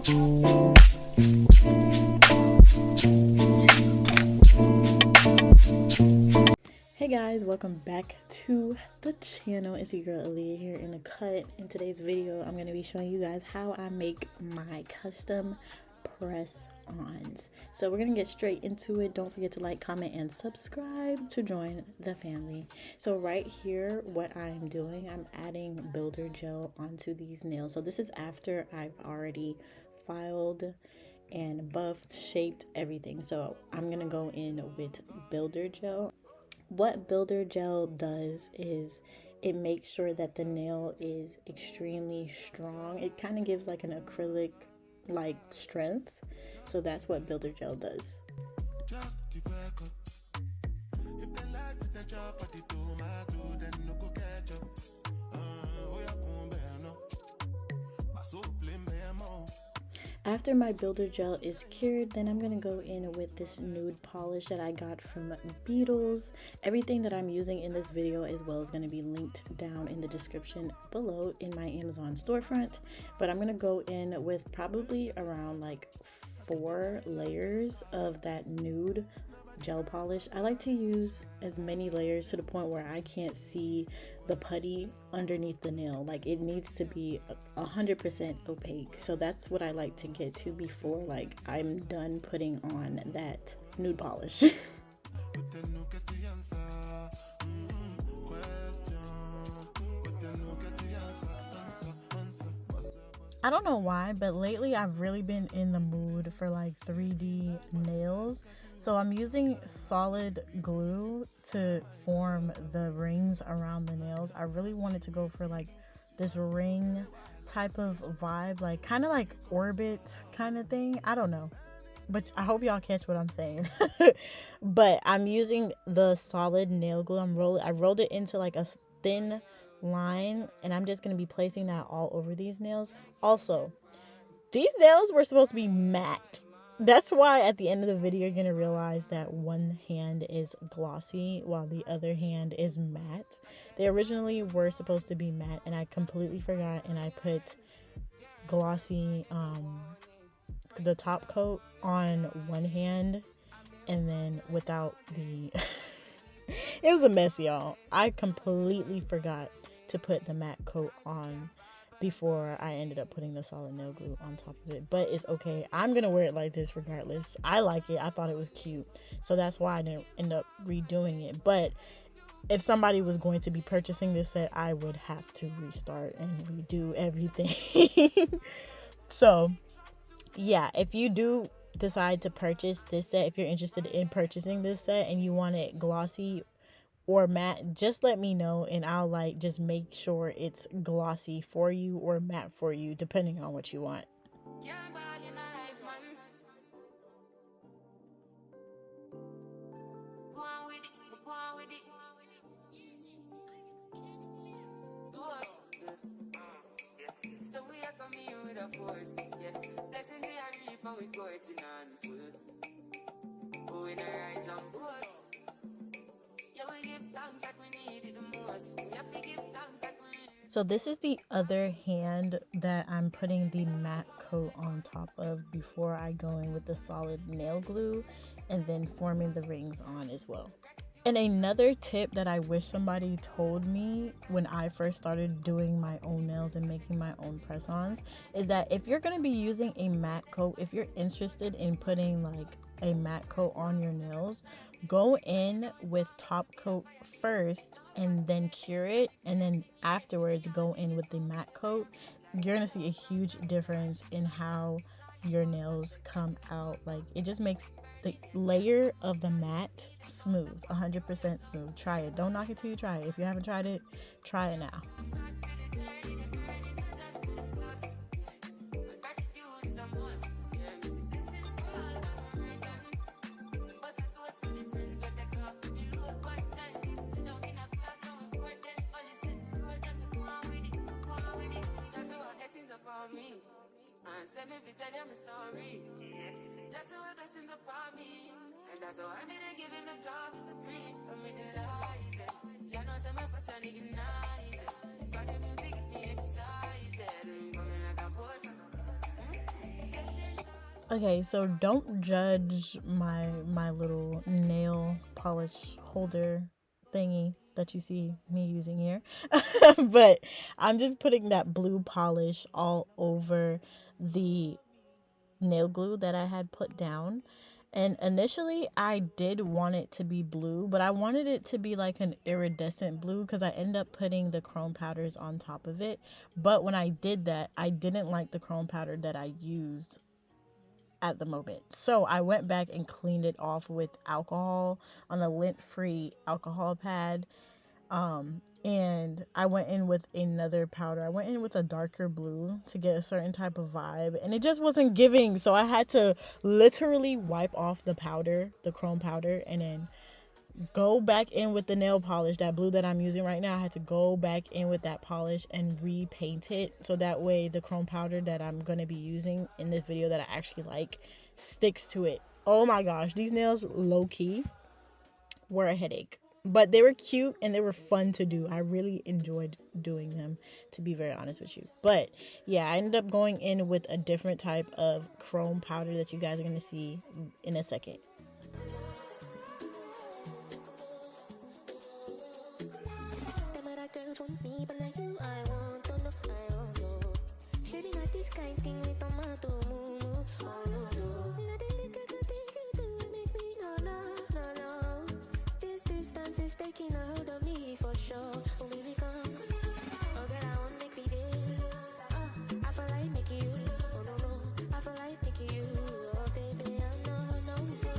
Hey guys, welcome back to the channel. It's your girl Aaliyah here in the cut. In today's video, I'm going to be showing you guys how I make my custom press ons. So we're going to get straight into it. Don't forget to like, comment, and subscribe to join the family. So right here, what I'm doing, I'm adding builder gel onto these nails. So this is after I've already filed and buffed, shaped everything. So I'm going to go in with builder gel. What builder gel does is it makes sure that the nail is extremely strong. It kind of gives like an acrylic like strength. So that's what builder gel does. After my builder gel is cured, then I'm going to go in with this nude polish that I got from Beetles. Everything that I'm using in this video as well is going to be linked down in the description below in my Amazon storefront. But I'm going to go in with probably around like 4 layers of that nude gel polish. I like to use as many layers to the point where I can't see the putty underneath the nail. Like it needs to be 100% opaque. So that's what I like to get to before like I'm done putting on that nude polish. I don't know why, but lately I've really been in the mood for like 3D nails. So I'm using solid glue to form the rings around the nails. I really wanted to go for like this ring type of vibe, like kind of like orbit kind of thing. I don't know, but I hope y'all catch what I'm saying. But I'm using the solid nail glue. I rolled it into like a thin line, and I'm just going to be placing that all over these nails. Also, these nails were supposed to be matte. That's why at the end of the video you're going to realize that one hand is glossy while the other hand is matte. They originally were supposed to be matte, and I completely forgot, and I put glossy the top coat on one hand and then without the it was a mess, y'all. I completely forgot to put the matte coat on before I ended up putting the solid nail glue on top of it. But it's okay. I'm going to wear it like this regardless. I like it. I thought it was cute. So that's why I didn't end up redoing it. But if somebody was going to be purchasing this set, I would have to restart and redo everything. So, yeah, if you do decide to purchase this set, if you're interested in purchasing this set and you want it glossy or matte, just let me know and I'll like just make sure it's glossy for you or matte for you depending on what you want. So this is the other hand that I'm putting the matte coat on top of before I go in with the solid nail glue and then forming the rings on as well. And another tip that I wish somebody told me when I first started doing my own nails and making my own press-ons is that if you're going to be using a matte coat, if you're interested in putting like a matte coat on your nails, go in with top coat first and then cure it, and then afterwards go in with the matte coat. You're going to see a huge difference in how your nails come out. Like it just makes the layer of the matte smooth, 100% smooth. Try it. Don't knock it till you try it. If you haven't tried it, try it now. So I'm gonna give him the top, breathe from me delighted. Yeah, know some of us are ignited. Got the music get me excited. Coming like a boss. Guess Okay, so don't judge my little nail polish holder thingy that you see me using here. But I'm just putting that blue polish all over the nail glue that I had put down. And initially I did want it to be blue, but I wanted it to be like an iridescent blue because I ended up putting the chrome powders on top of it. But when I did that, I didn't like the chrome powder that I used at the moment. So I went back and cleaned it off with alcohol on a lint-free alcohol pad. And I went in with another powder. I went in with a darker blue to get a certain type of vibe, and it just wasn't giving. So I had to literally wipe off the powder, the chrome powder, and then go back in with the nail polish, that blue that I'm using right now. I had to go back in with that polish and repaint it so that way the chrome powder that I'm going to be using in this video that I actually like sticks to it. Oh my gosh, these nails low-key were a headache, but they were cute and they were fun to do. I really enjoyed doing them, to be very honest with you. But yeah, I ended up going in with a different type of chrome powder that you guys are going to see in a second. Girls want me, but like you, I want to know, I want to. Shady not this kind thing with tomato, moo, oh no, no. Not the little things you do make me no. This distance is taking a hold of me for sure. Oh baby, come. Oh girl, I want make me this. I feel like making you. Oh no, I feel like making you. Oh baby, I know, no good.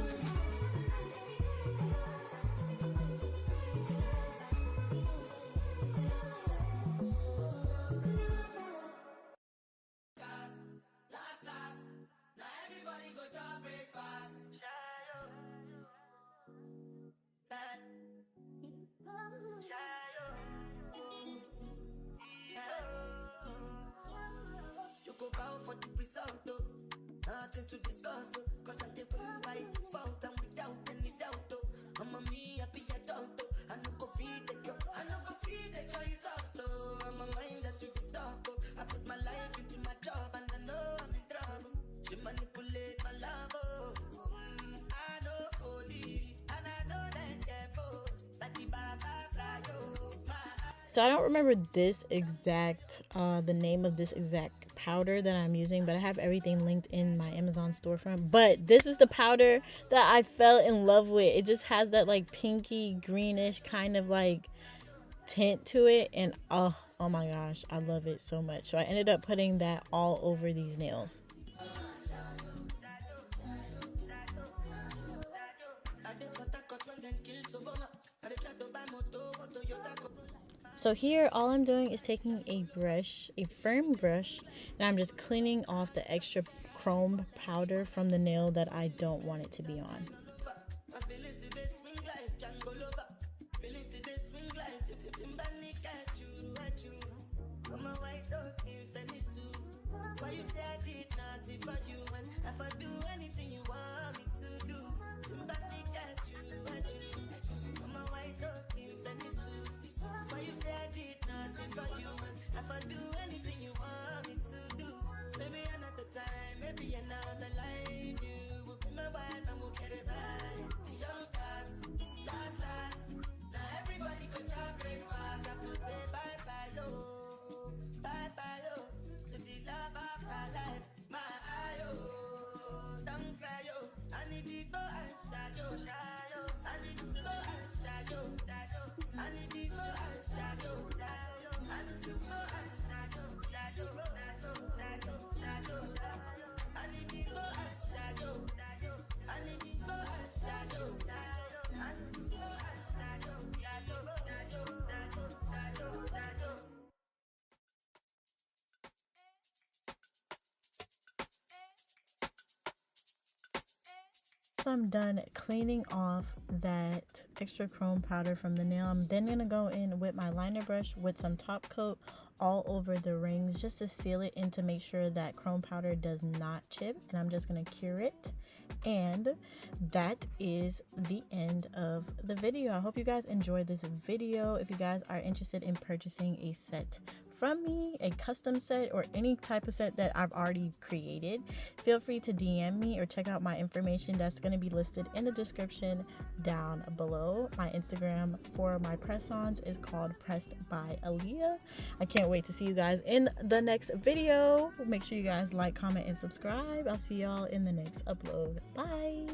Nothing to discuss, cause I'm the by default and without any doubt. I'm a me happy adult. I no go feed the girl, is out. I'm a mind that's you talk. I put my life into my job and I know I'm in trouble. She manipulate my love. I know holy and I know that devil. Like the Baba Frayo. So I don't remember this exact, the name of this exact powder that I'm using, but I have everything linked in my Amazon storefront. But this is the powder that I fell in love with. It just has that like pinky greenish kind of like tint to it, and oh my gosh, I love it so much. So I ended up putting that all over these nails. So here, all I'm doing is taking a brush, a firm brush, and I'm just cleaning off the extra chrome powder from the nail that I don't want it to be on. Maybe another life, you will be my wife and we'll get it right. The young cast, last. Now everybody could chop breakfast. Have to say bye yo, to the love of my life. My ayo, don't cry yo. I need to go and shadow. I need to go and shadow. I need to go and shadow. I need to go and shadow. So I'm done cleaning off that extra chrome powder from the nail. I'm then gonna go in with my liner brush with some top coat all over the rings just to seal it and to make sure that chrome powder does not chip. And I'm just gonna cure it. And that is the end of the video. I hope you guys enjoyed this video. If you guys are interested in purchasing a set from me, a custom set or any type of set that I've already created, feel free to DM me or check out my information that's going to be listed in the description down below. My Instagram for my press ons is called Pressed by Aaliyah. I can't wait to see you guys in the next video. Make sure you guys like, comment, and subscribe. I'll see y'all in the next upload. Bye.